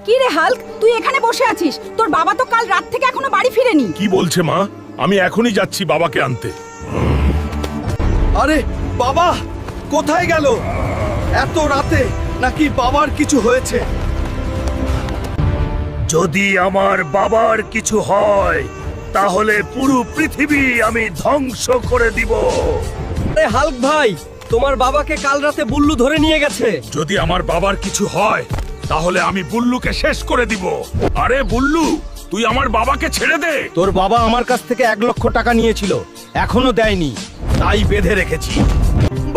কি রে হাল্ক, তুই এখানে বসে আছিস? তোর বাবা তো কাল রাত থেকে এখনো বাড়ি ফিরেনি। কি বলছে মা? আমি এখনই যাচ্ছি বাবাকে আনতে। আরে বাবা কোথায় গেল এত রাতে? নাকি বাবার কিছু হয়েছে? যদি আমার বাবার কিছু হয় তাহলে পুরো পৃথিবী আমি ধ্বংস করে দিব। আরে হাল্ক ভাই, তোমার বাবাকে কাল রাতে বুল্লু ধরে নিয়ে গেছে। যদি আমার বাবার কিছু হয় তাহলে আমি বুল্লুকে শেষ করে দিব। আরে বুল্লু, তুই আমার বাবাকে ছেড়ে দে। তোর বাবা আমার কাছ থেকে 1 লক্ষ টাকা নিয়েছিল, এখনো দেয়নি, তাই বেঁধে রেখেছি।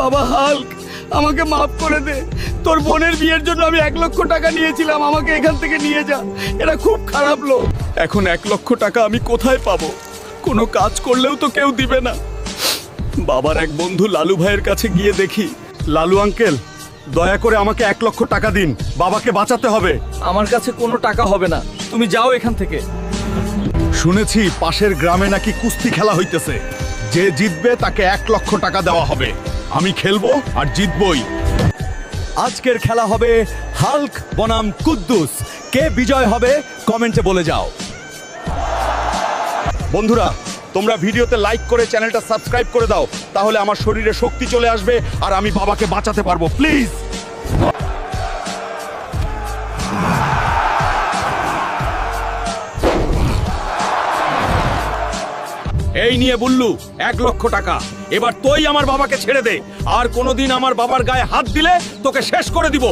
বাবা হাল্ক, আমাকে মাফ করে দে। তোর বোনের বিয়ের জন্য আমি 1 লক্ষ টাকা নিয়েছিলাম, আমাকে এখান থেকে নিয়ে যা। এরা খুব খারাপ লোক। এখন 1 লক্ষ টাকা আমি কোথায় পাবো? কোনো কাজ করলেও তো কেউ দিবে না। বাবার এক বন্ধু লালু ভাইয়ের কাছে গিয়ে দেখি। লালু আঙ্কেল, দয়া করে আমাকে 1 লক্ষ টাকা দিন, বাবাকে বাঁচাতে হবে। আমার কাছে কোনো টাকা হবে না, তুমি যাও এখান থেকে। শুনেছি পাশের গ্রামে নাকি কুস্তি খেলা হইতেছে, যে জিতবে তাকে 1 লক্ষ টাকা দেওয়া হবে। আমি খেলবো আর জিতবই। আজকের খেলা হবে হাল্ক বনাম কুদ্দুস। কে বিজয় হবে কমেন্টে বলে যাও। বন্ধুরা, তোমরা ভিডিওতে লাইক করে চ্যানেলটা সাবস্ক্রাইব করে দাও, তাহলে আমার শরীরে শক্তি চলে আসবে আর আমি বাবাকে বাঁচাতে পারবো। প্লিজ। এই নিয়ে বুল্লু 1 লক্ষ টাকা। এবার তুই আমার বাবাকে ছেড়ে দে, আর কোনোদিন আমার বাবার গায়ে হাত দিলে তোকে শেষ করে দিব।